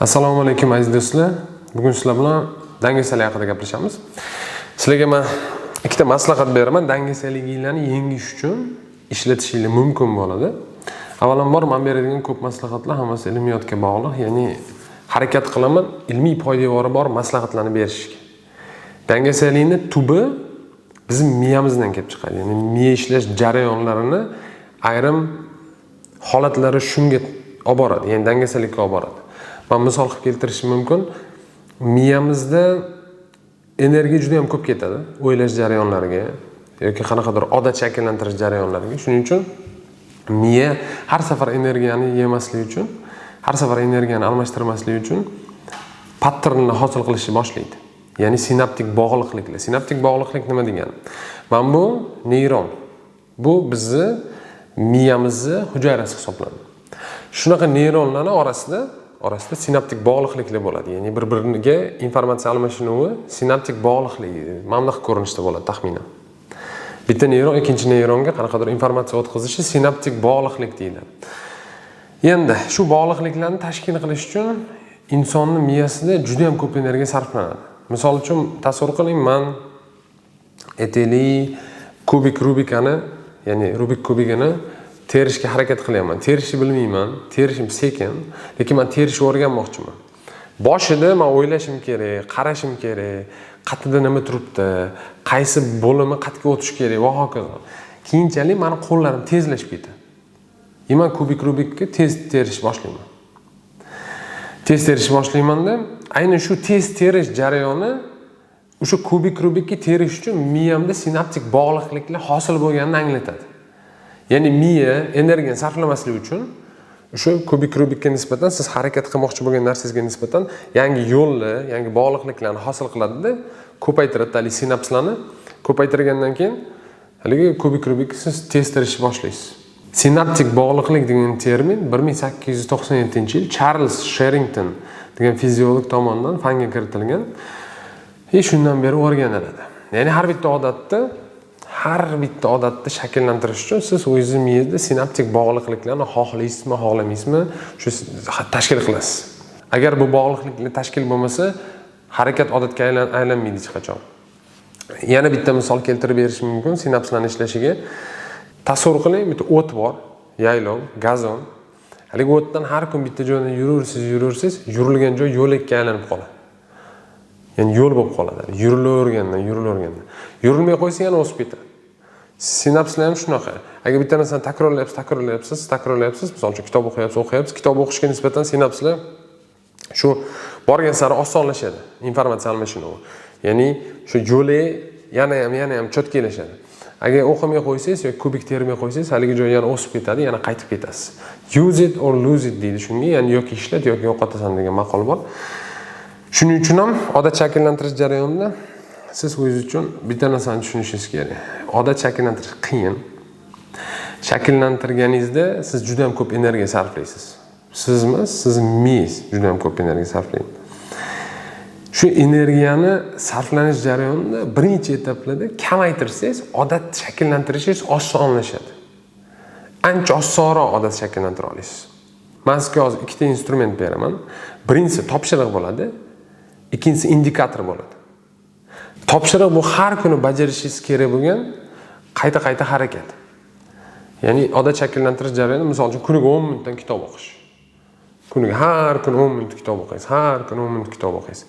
Assalomu alaykum aziz do'stlar. Bugun sizlar bilan dangasalik haqida gaplashamiz. Sizlarga men ikkita maslahat beraman. Dangasaliginglarni yengish uchun ishlatishingiz mumkin bo'ladi. Avvalambor men beradigan ko'p maslahatlar hammasi ilmiyotga bog'liq, ya'ni harakat qilaman ilmiy poydevori bor maslahatlarni berishga. Dangasalikning tubi bizim miyamizdan kelib chiqadi. Ya'ni miya ishlash jarayonlarini ayrim holatlari shunga olib boradi, ya'ni dangasalikka olib boradi. Ben misol qilib keltirishim mumkin. Miyamizda energiya juda ham ko'p ketadi o'ylash jarayonlariga yoki qanaqadir odat shakllantirish jarayonlariga. Shuning uchun miya har safar energiyani yemaslik uchun, har safar energiyani almashtirmaslik uchun patternni hosil qilishni boshlaydi. Ya'ni sinaptik bog'liqliklar. Sinaptik bog'liqlik nima degani? Mana bu neyron. Bu bizni miyamizni hujayrasi hisoblanadi. Shunaqa neyronlarning orasida sinaptik bog'liqliklar bo'ladi. Ya'ni bir-biriga informatsiya almashinuvi sinaptik bog'liqligi mana bunaqa ko'rinishda bo'ladi taxminan. Bitta neyron ikkinchi neyronga qanaqadir informatsiya o'tkazishi sinaptik bog'liqlik deyiladi. Endi shu bog'liqliklarni tashkil qilish uchun insonning miyasida juda ham ko'p energiya sarflanadi. Misol uchun tasavvur qiling, men aytaylik Rubikani, ya'ni Rubik kubigini terishga harakat qilyapman. Terishni bilmayman, terishim sekin, lekin men terishni o'rganmoqchiman. Boshida men o'ylashim kerak, qarashim kerak, qatida nima turibdi, qaysi bo'limi qatga o'tish kerak va hokazo. Keyinchalik meni qo'llarim tezlashib ketadi. Men Rubikni tez terishni boshlayman. Tez terishni boshlayman-da, aynan shu tez terish jarayoni o'sha Rubikni terish uchun miyamda sinaptik bog'liqliklar hosil bo'lganini anglatadi. Ya'ni miya energiyani sarflamaslik uchun o'sha Rubikka nisbatan siz harakat qilmoqchi bo'lgan narsangizga nisbatan yangi yo'llar, yangi bog'liqliklarni hosil qiladi-da, ko'paytiradi, hali sinapslarni ko'paytirgandan keyin haligi Rubikni siz tez terishni boshlaysiz. Sinaptik bog'liqlik degan termin 1897-yil Charles Sherrington degan fiziolog tomonidan fanga kiritilgan. Shundan beri o'rganiladi. Ya'ni har bitta odatni shakllantirish uchun siz o'zingiz miyada sinaptik bog'liqliklarni xohlaysizmi, xohlamaysizmi, shu tashkil qilasiz. Agar bu bog'liqliklar tashkil bo'lmasa, harakat odatga aylanmaydi hech qachon. Yana bitta misol keltirib berishim mumkin sinapslarning ishlashiga. Tasavvur qiling, bitta o't bor, yaylov, gazon. Haligi o'tdan har kun bitta joydan yurursiz, yurilgan joy yo'lakka aylanib qoladi. Ya'ni yo'l bo'lib qoladi. Yurilavergandan. Yurilmay qo'ysa yana o'sib ketadi. Sinapslar ham shunaqa. Agar bitta narsani takrorlayapsiz, misol uchun kitob o'qiyapsiz, kitob o'qishga nisbatan sinapslar shu borgan sari osonlashadi, informatsiya almashinuvi. Ya'ni shu yo'li yana ham cho'tkalashadi. Agar o'qimay qo'ysangiz yoki kubik termay qo'ysangiz, haligi joy yana o'sib ketadi, yana qaytib ketasiz. Use it or lose it deydi shunga, ya'ni yoki ishlat yoki yo'qotasan degan maqol bor. Shuning uchun ham odat shakllantirish jarayonida siz o'zingiz uchun bitta narsani tushunishingiz kerak. Odat shakllantirish qiyin. Shakllantirganingizda siz juda ham ko'p energiya sarflaysiz. Sizmi? Siz miyangiz juda ham ko'p energiya sarflaydi. Shu energiyani sarflanish jarayonida birinchi etaplarda kamaytirsangiz, odat shakllantirishingiz osonlashadi. Ancha osonroq odat shakllantira olasiz. Men sizga hozir ikkita instrument beraman. Birinchisi topshiriq bo'ladi, ikkinchisi indikator bo'ladi. Topshiriq bu har kuni bajarishingiz kerak bo'lgan qayta harakat. Ya'ni odat shakllantirish jarayonida misol uchun kuniga 10 minutdan kitob o'qish. Kuniga har kuni 10 minut kitob o'qiysiz, har kuni 10 minut kitob o'qiysiz.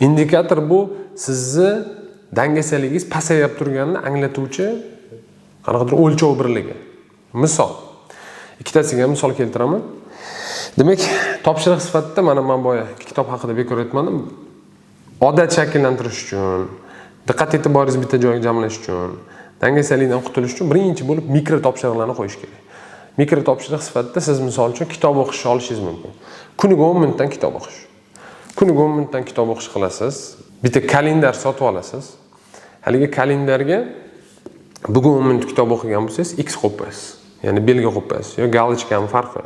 Indikator bu sizni dangasaligingiz pasayib turganini anglatuvchi qanaqadir o'lchov birligi. Misol, ikkitasiga misol keltiraman. Demak, topshiriq sifatida men boya kitob haqida bekor aytmadim. Odat shakllantirish uchun, diqqat e'tiboringizni bitta joyga jamlash uchun, dangasalikdan qutulish uchun birinchi bo'lib mikro topshiriqlarni qo'yish kerak. Mikro topshiriq sifatida siz misol uchun kitob o'qishni olishingiz mumkin. Kuniga 10 minutdan kitob o'qish. Kuniga 10 minutdan kitob o'qish qilasiz. Bitta kalendar sotib olasiz. Haligi kalendarga bugun 10 minut kitob o'qigan bo'lsangiz, X qo'yib qo'yasiz. Ya'ni belgi qo'yib qo'yasiz. Yo galochkami farqi.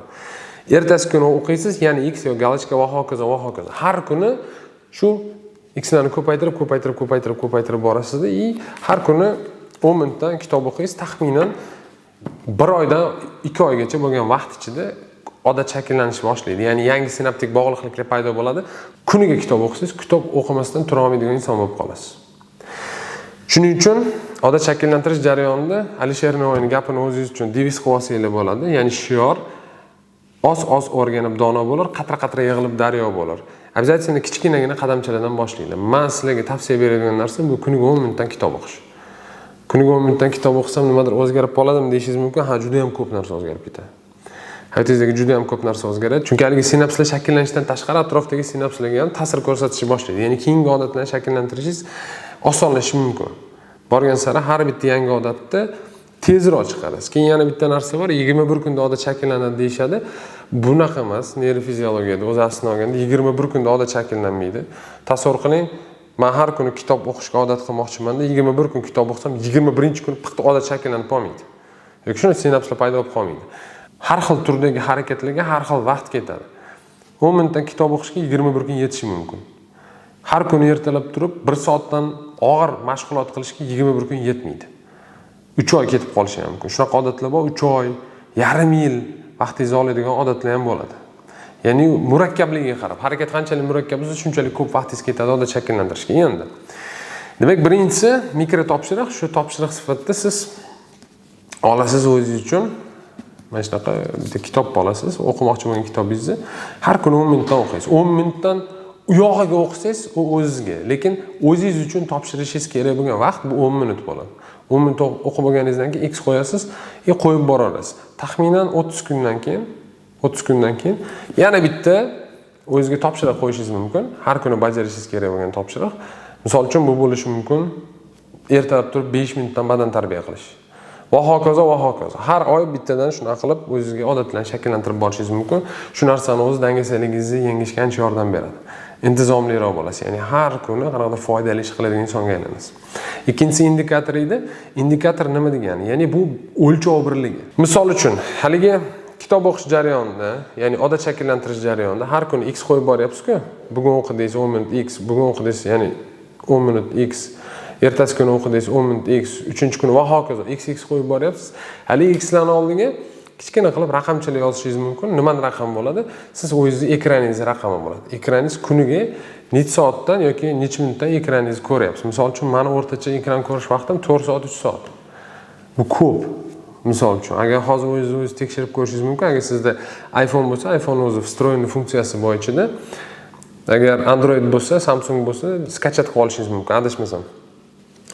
Ertasi kuni o'qiysiz, yana X yo galochka va hokazo. Har kuni shu X'larni ko'paytirib borasiz-da, har kuni 10 minutdan kitob o'qiysiz, taxminan 1 oydan 2 oygacha bo'lgan vaqt ichida odat shakllanishni boshlaydi. Ya'ni yangi sinaptik bog'liqliklar paydo bo'ladi. Kuniga kitob o'qisangiz, kitob o'qimasdan tura olmaydigan inson bo'lib qolasiz. Shuning uchun odat shakllantirish jarayonida Alisher Navoiyning gapini o'zingiz uchun deviz qilib olsanglar bo'ladi. Ya'ni shior oz o'rganib dono bo'lar, qatra yig'ilib daryo bo'lar. Обязательно kichkinagina qadamchalardan boshlaylar. Men sizlarga tavsiya beradigan narsa bu kuniga 10 minutdan kitob o'qish. Kuniga 10 minutdan kitob o'qisam nimadir o'zgarib qoladimi deyishingiz mumkin. Ha, juda ham ko'p narsa o'zgarib ketadi. Hayotingizdagi juda ham ko'p narsa o'zgaradi. Chunki haligi sinapslar shakllanishdan tashqari atrofdagi sinapslarga ham ta'sir ko'rsatishni boshlaydi. Ya'ni keyingi odatlarni shakllantirishingiz osonlashishi mumkin. Borgan sari har bitta yangi odatni tezroq chiqarasiz. Keyin yana bitta narsa bor, 21 kunda odat shakllanadi deyshadi. Bunaqa emas, neyrofiziologiyada o'z aslini olganda 21 kunda odat shakllanmaydi. Tasavvur qiling, men har kuni kitob o'qishga odat qilmoqchiman-da, 21 kun kitob o'qisam, 21-kuni piqta odat shakllanib qolmaydi. Yoki shuni sinapslar paydo bo'lib qolmaydi. Har xil turdagi harakatlarga har xil vaqt ketadi. 10 minutdan kitob o'qishga 21 kun yetishi mumkin. Har kuni ertalab turib 1 soatdan og'ir mashg'ulot qilishga 21 kun yetmaydi. 3 oy ketib qolishi ham mumkin. Shunaqa odatlar bor, 3 oy, yarim yil vaqtingizni oladigan odatlar ham bo'ladi. Ya'ni murakkabligiga qarab, harakat qanchalik murakkab bo'lsa, shunchalik ko'p vaqtingiz ketadi odat shakllantirishga. Endi demak, birinchisi mikro topshiriq. Shu topshiriq sifatida siz olasiz o'zingiz uchun mana shunaqa bitta kitob olasiz, o'qimoqchi bo'lgan kitobingizni har kuni 10 minutdan o'qiysiz. 10 minutdan u yog'iga o'qisangiz, u o'zingizga, lekin o'zingiz uchun topshirishingiz kerak bo'lgan vaqt bu 10 minut bo'ladi. 10 minut o'qib bo'lganingizdan keyin X qo'yasiz, qo'yib borasiz. Taxminan 30 kundan keyin yana bitta o'zingizga topshiriq qo'yishingiz mumkin. Har kuni bajarishingiz kerak bo'lgan topshiriq. Misol uchun bu bo'lishi mumkin ertalab turib 5 minutdan badan tarbiya qilish. Va hokazo. Har oy bittadan shuna qilib o'zingizga odatlarni shakllantirib borishingiz mumkin. Shu narsani o'zi dangasaligingizni yengishga ancha yordam beradi. Intizomliroq bo'lasiz. Ya'ni har kuni qanaqadir foydali ish qiladigan insonga aylanasiz. Ikkinchisi indikator edi. Indikator nima degani? Ya'ni bu o'lchov birligi. Misol uchun, haligi kitob o'qish jarayonida, ya'ni odat shakllantirish jarayonida har kuni X qo'yib boryapsiz-ku. Bugun o'qidingiz 10 minut X, bugun o'qidingiz, ya'ni 10 minut X. Ertasi kuni o'qidingiz 10 minut X, 3-chi kuni va hokazo X qo'yib boryapsiz. Hali X'larni oldiga kichkina qilib raqamchalar yozishingiz mumkin. Nimani raqam bo'ladi? Siz o'zingizning ekraningiz raqami bo'ladi. Ekraningiz kuniga necha soatdan yoki necha minutdan ekraningizni ko'ryapsiz. Misol uchun, meni o'rtacha ekran ko'rish vaqtim 4 soat, 3 soat. Bu ko'p. Misol uchun, agar hozir o'zingiz tekshirib ko'rishingiz mumkin. Agar sizda iPhone bo'lsa, iPhone o'zi vstroyniy funksiyasi bor ichida. Agar Android bo'lsa, Samsung bo'lsa, skachat qilib olishingiz mumkin, adashmasam.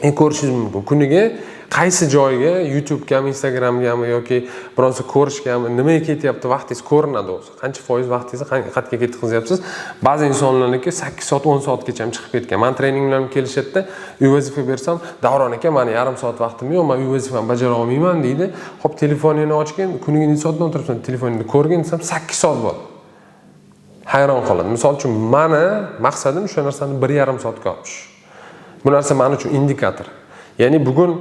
Ko'rishingiz mumkin. Kuniga qaysi joyga, YouTube'gami, Instagram'gami yoki bironsa ko'rishgami, nimaga ketyapti vaqtingiz ko'rinadi o'zi. Qancha foiz vaqtingizni qayerga ketkazyapsiz? Ba'zi insonlarniki 8 soat, 10 soatgacha ham chiqib ketgan. Men trening bilan kelishadi, uy vazifa bersam, Davron aka, meni yarim soat vaqtim yo'q, men uy vazifamni bajara olmayman deydi. Xo'p, telefoningni ochgan, kuniga necha soatdan o'tiribsan? Telefoningni ko'rgin desam 8 soat bo'ladi. Hayron qoladi. Misol uchun, meni maqsadim o'sha narsani 1,5 soatga olish. Bu narsa men uchun indikator. Ya'ni bugun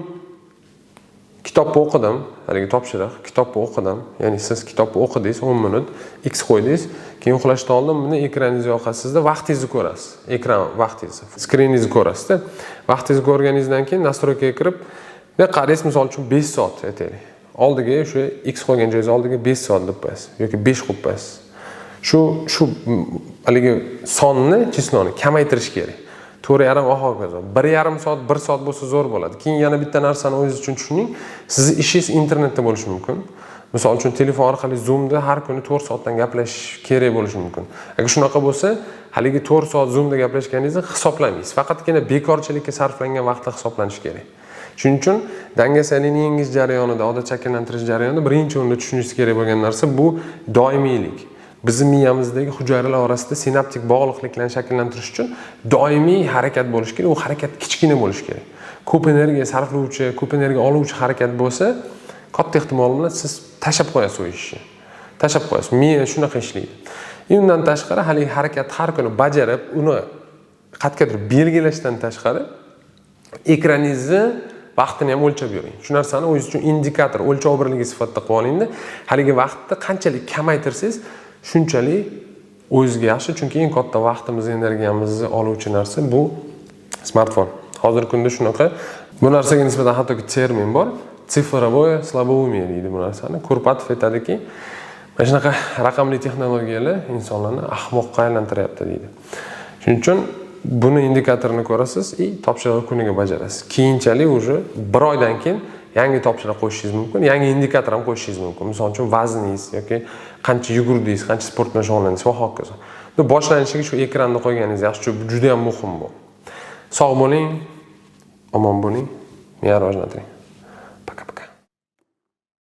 kitobni o'qidim, haligi topshiriq, kitobni o'qidim. Ya'ni siz kitobni o'qidingiz, 10 minut, X qo'ydingiz, keyin uxlashdan oldin buni ekraningizni yoqasizda, vaqtingizni ko'rasiz. Ekran vaqtingizni, skriningizni ko'rasiz-da. Vaqtingizni ko'rganingizdan keyin nastroykaga kirib, qaraysiz, misol uchun 5 soat aytaylik. Oldiga o'sha X qo'ygan joyingiz oldiga 5 soat deb qo'yasiz yoki 5 qo'yib qo'yasiz. Shu haligi sonni, chisloni kamaytirish kerak. 4,5 va hokazo. 1,5 soat, 1 soat bo'lsa zo'r bo'ladi. Keyin yana bitta narsani o'zingiz uchun tushuning. Sizning ishingiz internetda bo'lishi mumkin. Misol uchun telefon orqali Zoom'da har kuni 4 soatdan gaplashish kerak bo'lishi mumkin. Agar shunaqa bo'lsa, haligi 4 soat Zoom'da gaplashganingizni hisoblamaysiz. Faqatgina bekorchilikka sarflangan vaqtda hisoblanishi kerak. Shuning uchun dangasalikni yengish jarayonida, odat shakllantirish jarayonida birinchi o'rinda tushunishingiz kerak bo'lgan narsa bu doimiylik. Bizning miyamizdagi hujayralar orasida sinaptik bog'liqliklarni shakllantirish uchun doimiy harakat bo'lishi kerak. U harakat kichkina bo'lishi kerak. Ko'p energiya sarflovchi, ko'p energiya oluvchi harakat bo'lsa, katta ehtimol bilan siz tashab qo'yasiz u ishni. Tashab qo'yasiz. Miya shunaqa ishlaydi. Undan tashqari hali harakat har kuni bajarib, uni qat'iyatga belgilashdan tashqari ekraningizni vaqtini ham o'lchab yuring. Shu narsani o'zingiz uchun indikator, o'lchov birligi sifatida qilib olingda, haligi vaqtni qanchalik kamaytirsangiz, shunchalik o'zingizga yaxshi, chunki eng katta vaqtimizni, energiyamizni oluvchi narsa bu smartfon. Hozirgi kunda shunaqa. Bu narsaga nisbatan hattoki termin bor. Sifrovoye slaboumiye deydi bu narsani. Kurpatov aytadiki, Mana shunaqa raqamli texnologiyalar insonlarni ahmoqqa aylantiryapti deydi. Shuning uchun buni indikatorini ko'rasiz, topshiriqni kuniga bajarasiz. Keyinchalik уже 1 oydan keyin yangi topshiriq qo'yishingiz mumkin, yangi indikator ham qo'yishingiz mumkin. Misol uchun vazningiz yoki qancha yugurdingiz, qancha sport bilan shug'ullandingiz va hokazo. Bu boshlanishiga shu ekranni qo'yganingiz yaxshi, juda ham muhim bu. Sog' bo'ling, omon bo'ling, meni rivojlantiring.